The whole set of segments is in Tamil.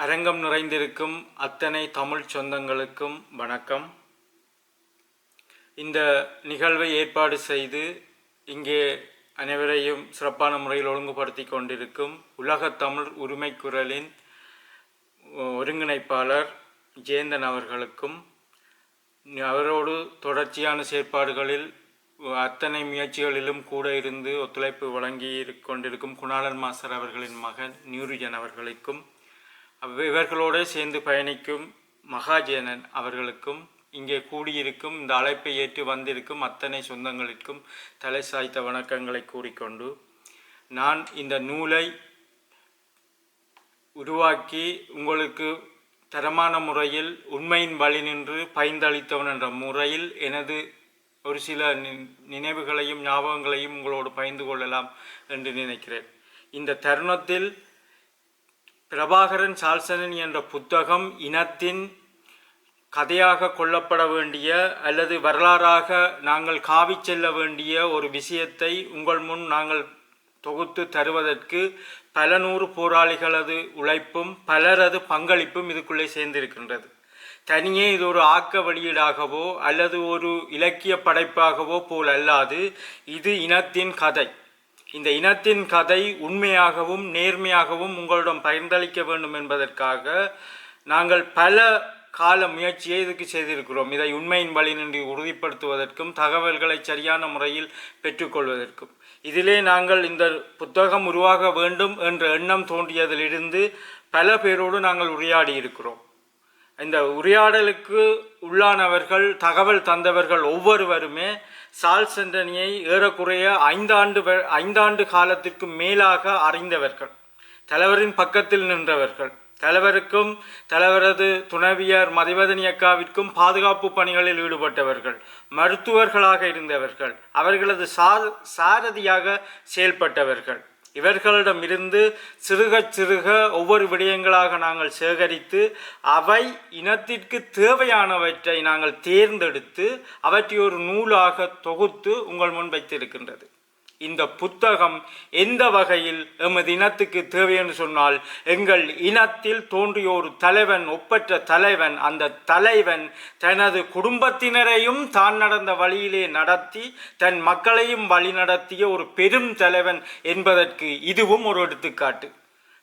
அரங்கம் நிறைந்திருக்கும் அத்தனை தமிழ் சொந்தங்களுக்கும் வணக்கம். இந்த நிகழ்வை ஏற்பாடு செய்து இங்கே அனைவரையும் சிறப்பான முறையில் ஒழுங்குபடுத்தி கொண்டிருக்கும் உலகத் தமிழ் உரிமை குரலின் ஒருங்கிணைப்பாளர் ஜேந்தன் அவர்களுக்கும், அவரோடு தொடர்ச்சியான செயற்பாடுகளில் அத்தனை முயற்சிகளிலும் கூட இருந்து ஒத்துழைப்பு வழங்கி கொண்டிருக்கும் குணாளன் மாஸ்டர் அவர்களின் மகன் நியூரிஜன் அவர்களுக்கும், இவர்களோடு சேர்ந்து பயணிக்கும் மகாஜேனன் அவர்களுக்கும், இங்கே கூடியிருக்கும் இந்த அழைப்பை ஏற்று வந்திருக்கும் அத்தனை சொந்தங்களுக்கும் தலை சாய்த்த வணக்கங்களை கூறிக்கொண்டு, நான் இந்த நூலை உருவாக்கி உங்களுக்கு தரமான முறையில் உண்மையின் வழி நின்று பயந்தளித்தவன் என்ற முறையில் எனது ஒரு சில நினைவுகளையும் ஞாபகங்களையும் உங்களோடு பகிர்ந்து கொள்ளலாம் என்று நினைக்கிறேன். இந்த தருணத்தில் பிரபாகரன் சால்சனன் என்ற புத்தகம் இனத்தின் கதையாக கொள்ளப்பட வேண்டிய அல்லது வரலாறாக நாங்கள் காவி செல்ல வேண்டிய ஒரு விஷயத்தை உங்கள் முன் நாங்கள் தொகுத்து தருவதற்கு பல நூறு போராளிகளது உழைப்பும் பலரது பங்களிப்பும் இதுக்குள்ளே சேர்ந்திருக்கின்றது. தனியே இது ஒரு ஆக்க வெளியீடாகவோ அல்லது ஒரு இலக்கிய படைப்பாகவோ போல் அல்லாது, இது இனத்தின் கதை. இந்த இனத்தின் கதை உண்மையாகவும் நேர்மையாகவும் உங்களிடம் பகிர்ந்தளிக்க வேண்டும் என்பதற்காக நாங்கள் பல கால முயற்சியை இதுக்கு செய்திருக்கிறோம். இதை உண்மையின் வழி நின்று உறுதிப்படுத்துவதற்கும் தகவல்களை சரியான முறையில் பெற்றுக்கொள்வதற்கும். இதிலே நாங்கள் இந்த புத்தகம் உருவாக வேண்டும் என்ற எண்ணம் தோன்றியதிலிருந்து பல பேரோடு நாங்கள் உரையாடி இருக்கிறோம். இந்த உரையாடலுக்கு உள்ளானவர்கள், தகவல் தந்தவர்கள் ஒவ்வொருவருமே சால்சண்டனியை ஏறக்குறைய ஐந்தாண்டு காலத்திற்கு மேலாக அறிந்தவர்கள், தலைவரின் பக்கத்தில் நின்றவர்கள், தலைவருக்கும் தலைவரது துணைவியர் மதிவதனி அக்காவிற்கும் பாதுகாப்பு பணிகளில் ஈடுபட்டவர்கள், மருத்துவர்களாக இருந்தவர்கள், அவர்களது சாரதியாக செயல்பட்டவர்கள். இவர்களிடமிருந்து சிறுக சிறுக ஒவ்வொரு விடயங்களாக நாங்கள் சேகரித்து அவை இனத்திற்கு தேவையானவற்றை நாங்கள் தேர்ந்தெடுத்து அவற்றை ஒரு நூலாக தொகுத்து உங்கள் முன் வைத்திருக்கின்றது. இந்த புத்தகம் எந்த வகையில் எமது இனத்துக்கு தேவை என்று சொன்னால், எங்கள் இனத்தில் தோன்றிய ஒரு தலைவன், ஒப்பற்ற தலைவன், அந்த தலைவன் தனது குடும்பத்தினரையும் தான் நடந்த வழியிலே நடத்தி தன் மக்களையும் வழி நடத்திய ஒரு பெரும் தலைவன் என்பதற்கு இதுவும் ஒரு எடுத்துக்காட்டு.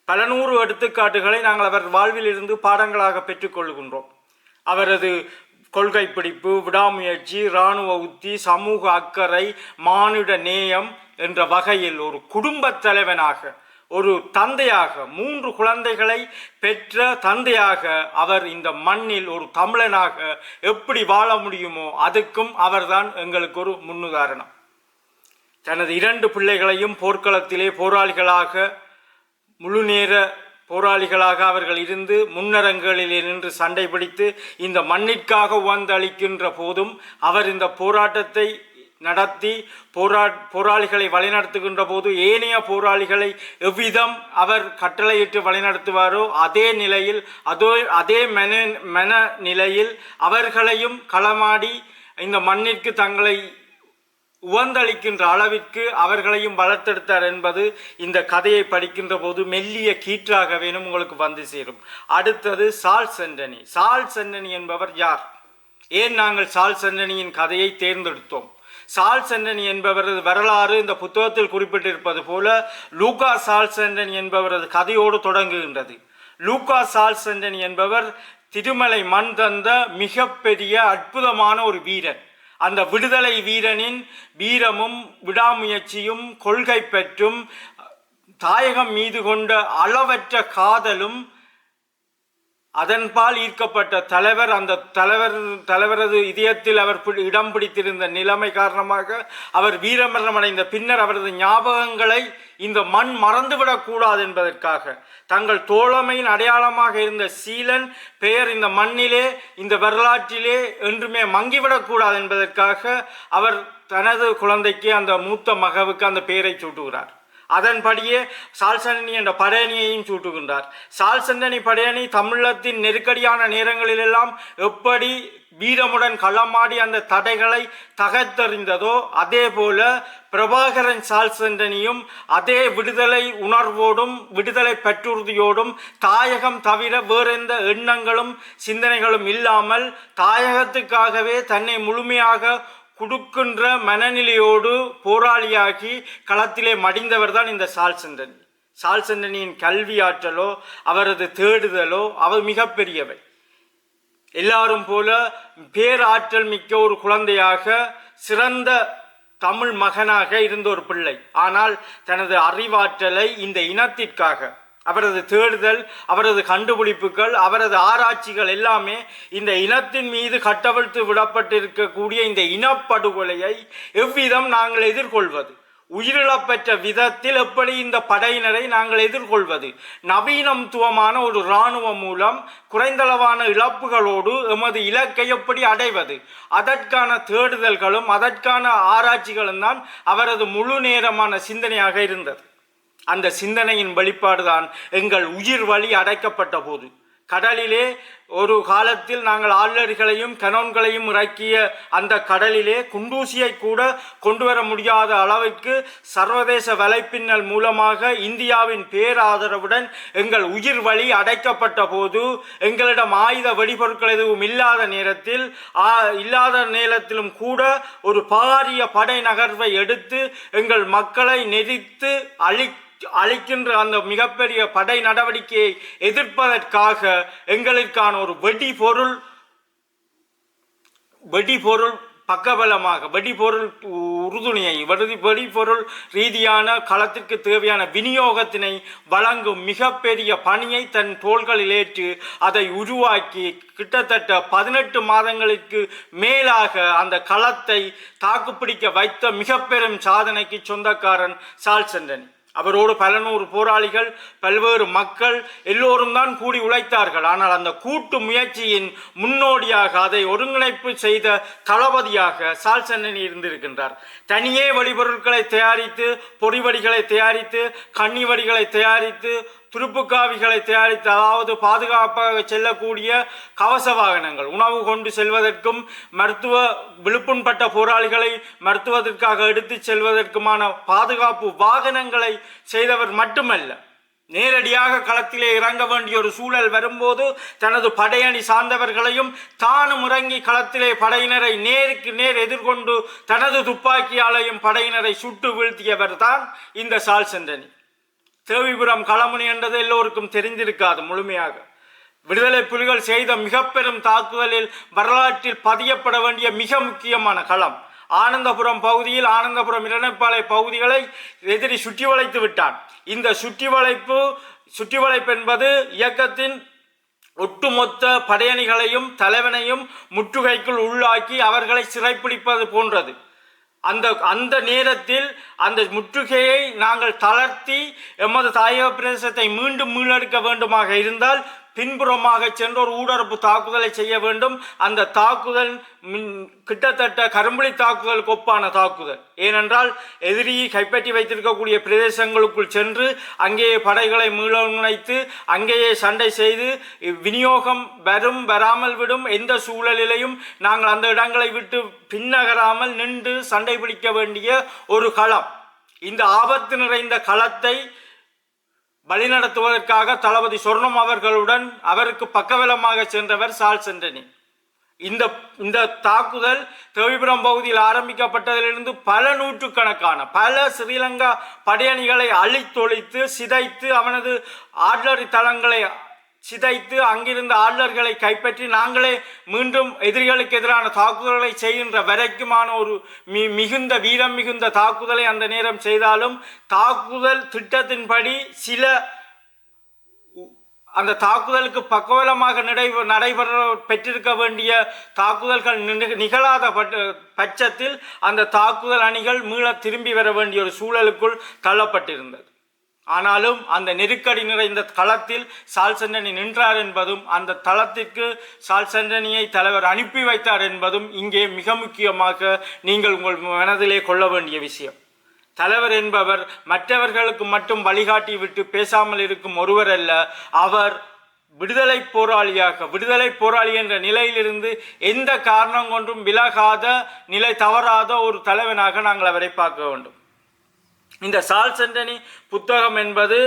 பல நூறு எடுத்துக்காட்டுகளை நாங்கள் அவர் வாழ்வில் இருந்து பாடங்களாக பெற்றுக்கொள்கின்றோம். அவரது கொள்கை பிடிப்பு, விடாமுயற்சி, இராணுவ உத்தி, சமூக அக்கறை, மானுட நேயம் என்ற வகையில் ஒரு குடும்பத் தலைவனாக, ஒரு தந்தையாக, 3 குழந்தைகளை பெற்ற தந்தையாக அவர் இந்த மண்ணில் ஒரு தமிழனாக எப்படி வாழ முடியுமோ அதுக்கும் அவர்தான் எங்களுக்கு ஒரு முன்னுதாரணம். தனது 2 பிள்ளைகளையும் போர்க்களத்திலே போராளிகளாக, முழுநேர போராளிகளாக அவர்கள் இருந்து முன்னரங்குகளிலே நின்று சண்டை பிடித்து இந்த மண்ணிற்காக உவந்தளிக்கின்ற போதும் அவர் இந்த போராட்டத்தை நடத்தி போராளிகளை வழிநடத்துகின்ற போது ஏனைய போராளிகளை எவ்விதம் அவர் கட்டளையிட்டு வழிநடத்துவாரோ அதே நிலையில் அதே மன நிலையில் அவர்களையும் களமாடி இந்த மண்ணிற்கு தங்களை உவந்தளிக்கின்ற அளவிற்கு அவர்களையும் வளர்த்தெடுத்தார் என்பது இந்த கதையை படிக்கின்ற போது மெல்லிய கீற்றாகவேனும் உங்களுக்கு வந்து சேரும். அடுத்தது சால்சண்டனி என்பவர் யார்? ஏன் நாங்கள் சால்சண்டனியின் கதையை தேர்ந்தெடுத்தோம்? சால்சண்டனி என்பவரது வரலாறு இந்த புத்தகத்தில் குறிப்பிட்டிருப்பது போல லூகா சால்சண்டனி என்பவரது கதையோடு தொடங்குகின்றது. லூகா சால்சண்டனி என்பவர் திருமலை மண் தந்த மிகப்பெரிய அற்புதமான ஒரு வீரன். அந்த விடுதலை வீரனின் வீரமும் விடாமுயற்சியும் கொள்கை பெற்றும் தாயகம் மீது கொண்ட அளவற்ற காதலும் அதன்பால் ஈர்க்கப்பட்ட தலைவர், அந்த தலைவரது இதயத்தில் அவர் இடம் பிடித்திருந்த நிலைமை காரணமாக அவர் வீரமரணம் அடைந்த பின்னர் அவரது ஞாபகங்களை இந்த மண் மறந்துவிடக்கூடாது என்பதற்காக, தங்கள் தோழமையின் அடையாளமாக இருந்த சீலன் பெயர் இந்த மண்ணிலே, இந்த வரலாற்றிலே என்றுமே மங்கிவிடக்கூடாது என்பதற்காக அவர் தனது குழந்தைக்கு, அந்த மூத்த மகவுக்கு அந்த பெயரை சூட்டுகிறார். அதன்படியே சால்சண்டனி என்ற படையணியையும் சூட்டுகின்றார். சால்சண்டனி படையணி தமிழத்தின் நெருக்கடியான நேரங்களிலெல்லாம் எப்படி வீரமுடன் களமாடி அந்த தடைகளை தகர்த்தெறிந்ததோ அதே போல பிரபாகரன் சால்சண்டனியும் அதே விடுதலை உணர்வோடும் விடுதலை பற்றுறுதியோடும் தாயகம் தவிர வேறெந்த எண்ணங்களும் சிந்தனைகளும் இல்லாமல் தாயகத்துக்காகவே தன்னை முழுமையாக கொடுக்கின்ற மனநிலையோடு போராளியாகி களத்திலே மடிந்தவர் தான் இந்த சால்சண்டனி. சால்சண்டனியின் கல்வி ஆற்றலோ அவரது தேடுதலோ அவர் மிகப்பெரியவை. எல்லாரும் போல பேராற்றல் மிக்க ஒரு குழந்தையாக சிறந்த தமிழ் மகனாக இருந்த ஒரு பிள்ளை. ஆனால் தனது அறிவாற்றலை இந்த இனத்திற்காக அவரது தேடுதல், அவரது கண்டுபிடிப்புகள், அவரது ஆராய்ச்சிகள் எல்லாமே இந்த இனத்தின் மீது கட்டவிழ்த்து விடப்பட்டிருக்கக்கூடிய இந்த இனப்படுகொலையை எவ்விதம் நாங்கள் எதிர்கொள்வது, உயிரிழப்பெற்ற விதத்தில் எப்படி இந்த படையினரை நாங்கள் எதிர்கொள்வது, நவீனத்துவமான ஒரு இராணுவம் மூலம் குறைந்தளவான இழப்புகளோடு எமது இலக்கை எப்படி அடைவது, அதற்கான தேடுதல்களும் அதற்கான ஆராய்ச்சிகளும் தான் அவரது முழு நேரமான சிந்தனையாக இருந்தது. அந்த சிந்தனையின் வெளிப்பாடுதான் எங்கள் உயிர் வழி அடைக்கப்பட்ட போது கடலிலே ஒரு காலத்தில் நாங்கள் ஆளர்களையும் கனோன்களையும் இறக்கிய அந்த கடலிலே குண்டூசியை கூட கொண்டு வர முடியாத அளவுக்கு சர்வதேச வலைப்பின்னல் மூலமாக இந்தியாவின் பேராதரவுடன் எங்கள் உயிர் வழி அடைக்கப்பட்ட போது எங்களிடம் ஆயுத வெடிபொருட்கள் எதுவும் இல்லாத நேரத்திலும் கூட ஒரு பாரிய படை நகர்வை எடுத்து எங்கள் மக்களை நெரித்து அளிக்கின்ற அந்த மிகப்பெரிய படை நடவடிக்கையை எதிர்ப்பதற்காக எங்களுக்கான ஒரு வெடிபொருள் பக்கபலமாக வெடிபொருள் உறுதுணையை வெடிபொருள் ரீதியான களத்திற்கு தேவையான விநியோகத்தினை வழங்கும் மிகப்பெரிய பணியை தன் தோள்களில் ஏற்று அதை உருவாக்கி கிட்டத்தட்ட 18 மாதங்களுக்கு மேலாக அந்த களத்தை தாக்குப்பிடிக்க வைத்த மிக பெரும் சாதனைக்கு சொந்தக்காரன் சால்சண்டனி. அவரோடு பல நூறு போராளிகள், பல்வேறு மக்கள் எல்லோரும் தான் கூடி உழைத்தார்கள். ஆனால் அந்த கூட்டு முயற்சியின் முன்னோடியாக அதை ஒருங்கிணைப்பு செய்த தளபதியாக சால்சண்டனி இருந்திருக்கின்றார். தனியே வெடிபொருட்களை தயாரித்து, பொறிவடிகளை தயாரித்து, கன்னிவடிகளை தயாரித்து, துருப்புக்காவிகளை தயாரித்து, அதாவது பாதுகாப்பாக செல்லக்கூடிய கவச வாகனங்கள், உணவு கொண்டு செல்வதற்கும் விழுப்புண்பட்ட போராளிகளை மருத்துவத்திற்காக எடுத்து செல்வதற்குமான பாதுகாப்பு வாகனங்களை செய்தவர் மட்டுமல்ல, நேரடியாக களத்திலே இறங்க வேண்டிய ஒரு சூழல் வரும்போது தனது படையணி சார்ந்தவர்களையும் தானும் இறங்கி களத்திலே படையினரை நேருக்கு நேர் எதிர்கொண்டு தனது துப்பாக்கியாலையும் படையினரை சுட்டு வீழ்த்தியவர் தான் இந்த சால்சண்டனி. தேவிபுரம் களமுனை என்றது எல்லோருக்கும் தெரிந்திருக்காது முழுமையாக. விடுதலை புலிகள் செய்த மிக பெரும் தாக்குதலில் வரலாற்றில் பதியப்பட வேண்டிய மிக முக்கியமான களம் ஆனந்தபுரம் பகுதியில், ஆனந்தபுரம் இரணைப்பாளை பகுதிகளை எதிரி சுற்றி வளைத்து விட்டான். இந்த சுற்றி வளைப்பு என்பது இயக்கத்தின் ஒட்டுமொத்த படையணிகளையும் தலைவனையும் முற்றுகைக்குள் உள்ளாக்கி அவர்களை சிறைப்பிடிப்பது போன்றது. அந்த நேரத்தில் அந்த முற்றுகையை நாங்கள் தளர்த்தி எமது தாயக பிரதேசத்தை மீண்டும் மீளெடுக்க வேண்டுமாக இருந்தால் பின்புறமாக சென்று ஒரு ஊடறுப்பு தாக்குதலை செய்ய வேண்டும். அந்த தாக்குதல் கிட்டத்தட்ட கரும்புலி தாக்குதலுக்கு ஒப்பான தாக்குதல். ஏனென்றால் எதிரியை கைப்பற்றி வைத்திருக்கக்கூடிய பிரதேசங்களுக்குள் சென்று அங்கேயே படைகளை மீளொருங்கிணைத்து அங்கேயே சண்டை செய்து விநியோகம் வராமல் விடும் எந்த சூழலிலையும் நாங்கள் அந்த இடங்களை விட்டு பின்னகராமல் நின்று சண்டை பிடிக்க வேண்டிய ஒரு களம். இந்த ஆபத்து நிறைந்த களத்தை வழிநடத்துவதற்காக தளபதி சொர்ணம் அவர்களுடன் அவருக்கு பக்கபலமாக சென்றவர் சால்சண்டனி. இந்த தாக்குதல் தேவிபுரம் பகுதியில் ஆரம்பிக்கப்பட்டதிலிருந்து பல நூற்றுக்கணக்கான ஸ்ரீலங்கா படையணிகளை அழித்தொழித்து சிதைத்து அவனது ஆட்லரி தளங்களை சிதைத்து அங்கிருந்த ஆட்லர்களை கைப்பற்றி நாங்களே மீண்டும் எதிரிகளுக்கு எதிரான தாக்குதல்களை செய்கின்ற வரைக்குமான ஒரு மிகுந்த வீரம் மிகுந்த தாக்குதலை அந்த நேரம் செய்தாலும் தாக்குதல் திட்டத்தின்படி அந்த தாக்குதலுக்கு பக்கவலமாக நடைபெற பெற்றிருக்க வேண்டிய தாக்குதல்கள் நிகழாத பட்சத்தில் அந்த தாக்குதல் அணிகள் மீள திரும்பி வர வேண்டிய ஒரு சூழலுக்குள் தள்ளப்பட்டிருந்தது. ஆனாலும் அந்த நெருக்கடி நிறைந்த களத்தில் சால்சண்டனி நின்றார் என்பதும் அந்த தளத்திற்கு சால்சண்டனியை தலைவர் அனுப்பி வைத்தார் என்பதும் இங்கே மிக முக்கியமாக நீங்கள் உங்கள் மனதிலே கொள்ள வேண்டிய விஷயம். தலைவர் என்பவர் மற்றவர்களுக்கு மட்டும் வழிகாட்டி விட்டு பேசாமல் இருக்கும் ஒருவர் அல்ல. அவர் விடுதலை போராளி என்ற நிலையிலிருந்து எந்த காரணம் கொண்டும் விலகாத, நிலை தவறாத ஒரு தலைவனாக நாங்கள் அவரை பார்க்க வேண்டும். இந்த சார்ல்ஸ் ஆண்டனி புத்தகம் என்பது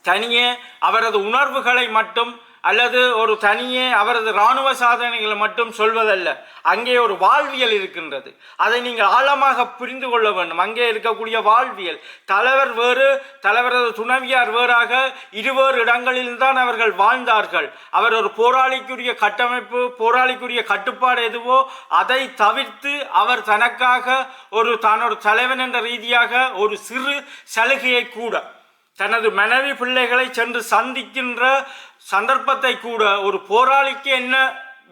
தனியே அவரது உணர்வுகளை மட்டும் அல்லது ஒரு தனியே அவரது இராணுவ சாதனைகளை மட்டும் சொல்வதல்ல. அங்கே ஒரு வாழ்வியல் இருக்கின்றது. அதை நீங்கள் ஆழமாக புரிந்து கொள்ள வேண்டும். அங்கே இருக்கக்கூடிய வாழ்வியல், தலைவர் வேறு, தலைவரது துணைவியார் வேறாக இருவேறு இடங்களில்தான் அவர்கள் வாழ்ந்தார்கள். அவர் ஒரு போராளிக்குரிய கட்டமைப்பு, போராளிக்குரிய கட்டுப்பாடு எதுவோ அதை தவிர்த்து அவர் தனக்காக தான் ஒரு தலைவன் என்ற ரீதியாக ஒரு சிறு சலுகையை கூட, தனது மனைவி பிள்ளைகளை சென்று சந்திக்கின்ற சந்தர்ப்பத்தை கூட ஒரு போராளிக்கு என்ன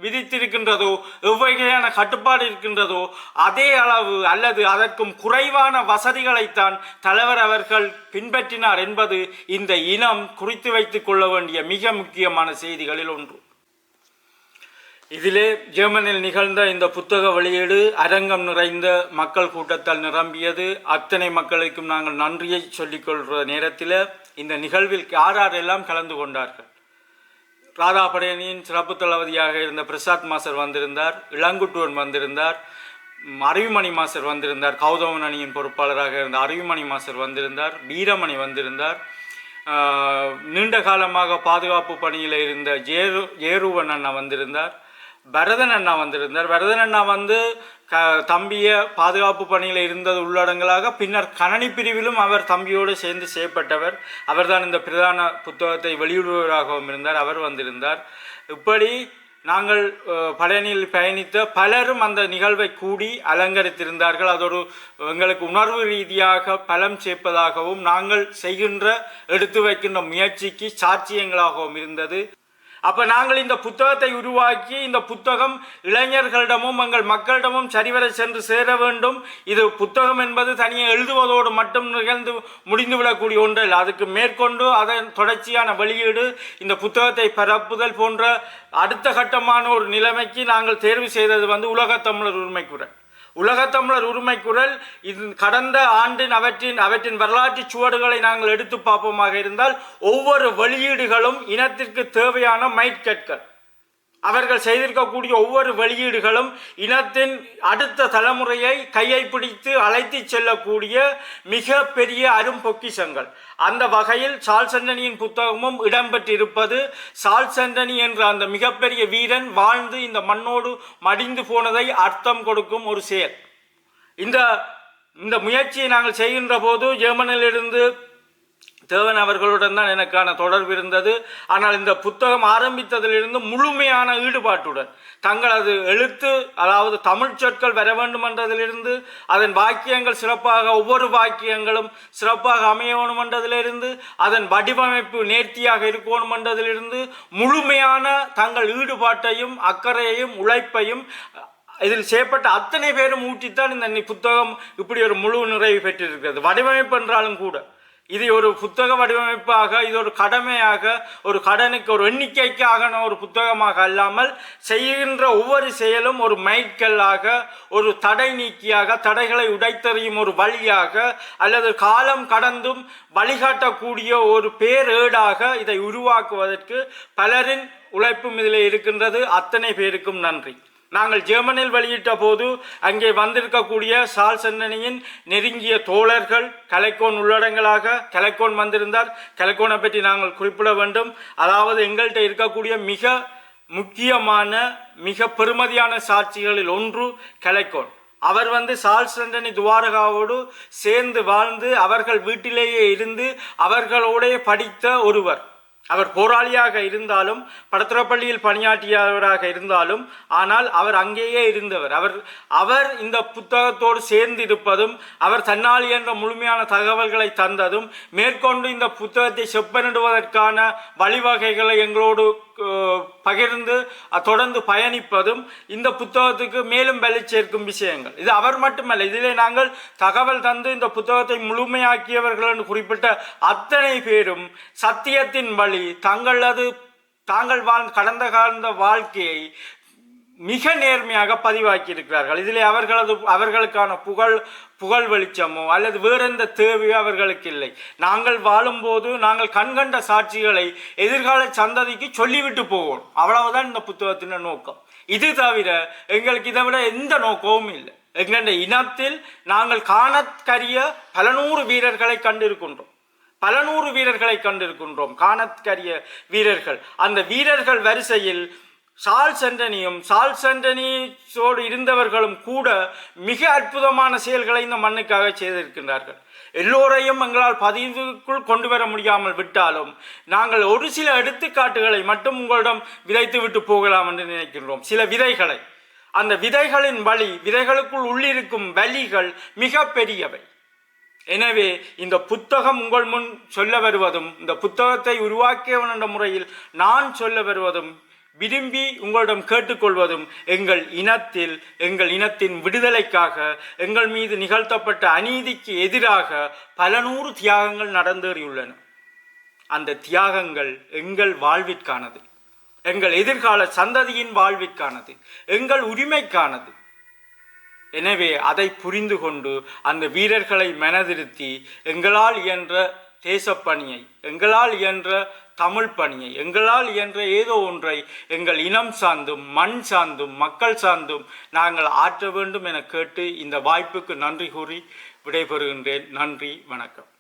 விதித்திருக்கின்றதோ, எவ்வகையான கட்டுப்பாடு இருக்கின்றதோ அதே அளவு அல்லது அதற்கும் குறைவான வசதிகளைத்தான் தலைவர் அவர்கள் பின்பற்றினார் என்பது இந்த இனம் குறித்து வைத்துக் கொள்ள வேண்டிய மிக முக்கியமான செய்திகளில் ஒன்று. இதிலே ஜெர்மனியில் நிகழ்ந்த இந்த புத்தக வெளியீடு அரங்கம் நிறைந்த மக்கள் கூட்டத்தால் நிரம்பியது. அத்தனை மக்களுக்கும் நாங்கள் நன்றியை சொல்லிக்கொள்கிற நேரத்தில் இந்த நிகழ்வில் யாரெல்லாம் கலந்து கொண்டார்கள். ராதாபடையனின் சிறப்பு தளபதியாக இருந்த பிரசாத் மாஸ்டர் வந்திருந்தார், இளங்குட்டுவன் வந்திருந்தார், அறிவுமணி மாஸ்டர் வந்திருந்தார், கௌதமன் அணியின் பொறுப்பாளராக இருந்த அறிவுமணி மாஸ்டர் வந்திருந்தார், வீரமணி வந்திருந்தார், நீண்ட காலமாக பாதுகாப்பு பணியில் இருந்த ஜேருவன் அண்ணா வந்திருந்தார், பரதன் அண்ணா வந்திருந்தார். பரதன் அண்ணா தம்பிய பாதுகாப்பு பணியில் இருந்தது உள்ளடங்களாக பின்னர் கணனி பிரிவிலும் அவர் தம்பியோடு சேர்ந்து செய்யப்பட்டவர். அவர்தான் இந்த பிரதான புத்தகத்தை வெளியிடுவராகவும் இருந்தார். அவர் வந்திருந்தார். இப்படி நாங்கள் பழனியில் பயணித்த பலரும் அந்த நிகழ்வை கூடி அலங்கரித்திருந்தார்கள். அதோடு எங்களுக்கு உணர்வு ரீதியாக பலம் சேர்ப்பதாகவும் நாங்கள் எடுத்து வைக்கின்ற முயற்சிக்கு சாட்சியங்களாகவும் இருந்தது. அப்போ நாங்கள் இந்த புத்தகத்தை உருவாக்கி இந்த புத்தகம் இளைஞர்களிடமும் எங்கள் மக்களிடமும் சரிவர சென்று சேர வேண்டும். இது புத்தகம் என்பது தனியே எழுதுவதோடு மட்டும் முடிந்துவிடக்கூடிய ஒன்றில் அதுக்கு மேற்கொண்டு அதன் தொடர்ச்சியான வெளியீடு, இந்த புத்தகத்தை பரப்புதல் போன்ற அடுத்த கட்டமான ஒரு நிலைமைக்கு நாங்கள் தேர்வு செய்தது உலகத்தமிழர் உரிமைக்குரல். உலகத்தமிழர் உரிமைக்குரல் இது கடந்த ஆண்டின் அவற்றின் வரலாற்று சுவடுகளை நாங்கள் எடுத்து பார்ப்போமாக இருந்தால் ஒவ்வொரு வெளியீடுகளும் இனத்திற்கு தேவையான மைட்கற்கள். அவர்கள் செய்திருக்கக்கூடிய ஒவ்வொரு வெளியீடுகளும் இனத்தின் அடுத்த தலைமுறையை கையை பிடித்து அழைத்து செல்லக்கூடிய மிக பெரிய அரும்பொக்கிஷங்கள். அந்த வகையில் சார்ல்ஸ் ஆண்டனியின் புத்தகமும் இடம்பெற்றிருப்பது சார்ல்ஸ் ஆண்டனி என்ற அந்த மிகப்பெரிய வீரன் வாழ்ந்து இந்த மண்ணோடு மடிந்து போனதை அர்த்தம் கொடுக்கும் ஒரு செயல். இந்த முயற்சியை நாங்கள் செய்கின்ற போது ஜெர்மனியிலிருந்து தேவன் அவர்களுடன் தான் எனக்கான தொடர்பு இருந்தது. ஆனால் இந்த புத்தகம் ஆரம்பித்ததிலிருந்து முழுமையான ஈடுபாட்டுடன் தங்களது எழுத்து, அதாவது தமிழ் சொற்கள் வர வேண்டும் என்றதிலிருந்து, அதன் வாக்கியங்கள் சிறப்பாக, ஒவ்வொரு வாக்கியங்களும் சிறப்பாக அமைய வேண்டும் என்றதிலிருந்து, அதன் வடிவமைப்பு நேர்த்தியாக இருக்கணும் என்றதிலிருந்து முழுமையான தங்கள் ஈடுபாட்டையும் அக்கறையையும் உழைப்பையும் இதில் செய்யப்பட்ட அத்தனை பேரும் ஊற்றித்தான் இந்த புத்தகம் இப்படி ஒரு முழு நிறைவு பெற்றிருக்கிறது. வடிவமைப்பு என்றாலும் கூட இது ஒரு புத்தக வடிவமைப்பாக, இது ஒரு கடமையாக, ஒரு கடனுக்கு ஒரு எண்ணிக்கைக்காக ஒரு புத்தகமாக அல்லாமல் செய்கின்ற ஒவ்வொரு செயலும் ஒரு மைல்கல்லாக, ஒரு தடை நீக்கியாக, தடைகளை உடைத்தறியும் ஒரு வழியாக, அல்லது காலம் கடந்தும் வழிகாட்டக்கூடிய ஒரு பேரேடாக இதை உருவாக்குவதற்கு பலரின் உழைப்பும் இதில் இருக்கின்றது. அத்தனை பேருக்கும் நன்றி. நாங்கள் ஜெர்மனியில் வெளியிட்ட போது அங்கே வந்திருக்கக்கூடிய சார்ல்ஸ் ஆண்டனியின் நெருங்கிய தோழர்கள், கலைக்கோன் உள்ளடங்களாக கலைக்கோன் வந்திருந்தார். கலைக்கோனை பற்றி நாங்கள் குறிப்பிட வேண்டும். அதாவது எங்கள்கிட்ட இருக்கக்கூடிய மிக முக்கியமான மிக பெருமதியான சாட்சிகளில் ஒன்று கலைக்கோன். அவர் சார்ல்ஸ் ஆண்டனி துவாரகாவோடு சேர்ந்து வாழ்ந்து அவர்கள் வீட்டிலேயே இருந்து அவர்களோடைய படித்த ஒருவர். அவர் போராளியாக இருந்தாலும், படத்துறப்பள்ளியில் பணியாற்றியவராக இருந்தாலும், ஆனால் அவர் அங்கேயே இருந்தவர். அவர் இந்த புத்தகத்தோடு சேர்ந்து இருப்பதும், அவர் தன்னால் என்ற முழுமையான தகவல்களை தந்ததும், மேற்கொண்டு இந்த புத்தகத்தை செப்பனிடுவதற்கான வழிவகைகளை எங்களோடு பகிர்ந்து தொடர்ந்து பயணிப்பதும் இந்த புத்தகத்துக்கு மேலும் வலி சேர்க்கும் விஷயங்கள். இது அவர் மட்டுமல்ல, இதிலே நாங்கள் தகவல் தந்து இந்த புத்தகத்தை முழுமையாக்கியவர்கள் என்று குறிப்பிட்ட அத்தனை பேரும் சத்தியத்தின் வழி தாங்கள் கடந்த வாழ்க்கையை மிக நேர்மையாக பதிவாக்கியிருக்கிறார்கள். இதில் அவர்களுக்கான புகழ் வெளிச்சமோ அல்லது வேறெந்த தேவையோ அவர்களுக்கு இல்லை. நாங்கள் வாழும்போது நாங்கள் கண்கண்ட சாட்சிகளை எதிர்கால சந்ததிக்கு சொல்லிவிட்டு போவோம். அவ்வளவுதான் இந்த புத்தகத்தின் நோக்கம். இது தவிர எங்களுக்கு இதை விட எந்த நோக்கமும் இல்லை. எங்களுடைய இனத்தில் நாங்கள் காணற்கரிய பல நூறு வீரர்களை கண்டிருக்கின்றோம். காணற்கரிய வீரர்கள். அந்த வீரர்கள் வரிசையில் சார்ல்ஸ் ஆண்டனியோடு இருந்தவர்களும் கூட மிக அற்புதமான செயல்களை இந்த மண்ணுக்காக செய்திருக்கின்றார்கள். எல்லோரையும் எங்களால் பதிவுக்குள் கொண்டு வர முடியாமல் விட்டாலும் நாங்கள் ஒரு சில எடுத்துக்காட்டுகளை மட்டும் உங்களிடம் விதைத்து விட்டு போகலாம் என்று நினைக்கின்றோம். சில விதைகளை, அந்த விதைகளின் வழி, விதைகளுக்குள் உள்ளிருக்கும் வழிகள் மிக பெரியவை. எனவே இந்த புத்தகம் உங்கள் முன் சொல்ல வருவதும், இந்த புத்தகத்தை உருவாக்கியவன் என்ற முறையில் நான் சொல்ல வருவதும், விரும்பி உங்களிடம் கேட்டுக்கொள்வதும் எங்கள் இனத்தின் விடுதலைக்காக, எங்கள் மீது நிகழ்த்தப்பட்ட அநீதிக்கு எதிராக பல நூறு தியாகங்கள் நடந்தேறியுள்ளன. அந்த தியாகங்கள் எங்கள் வாழ்விற்கானது, எங்கள் எதிர்கால சந்ததியின் வாழ்விற்கானது, எங்கள் உரிமைக்கானது. எனவே அதை புரிந்து கொண்டு அந்த வீரர்களை மனதிருத்தி எங்களால் இயன்ற தேசப்பணியை, எங்களால் இயன்ற தமிழ் பணியை, எங்களால் இயன்ற ஏதோ ஒன்றை எங்கள் இனம் சார்ந்தும் மண் சார்ந்தும் மக்கள் சார்ந்தும் நாங்கள் ஆற்ற வேண்டும் என கேட்டு இந்த வாய்ப்புக்கு நன்றி கூறி விடைபெறுகின்றேன். நன்றி, வணக்கம்.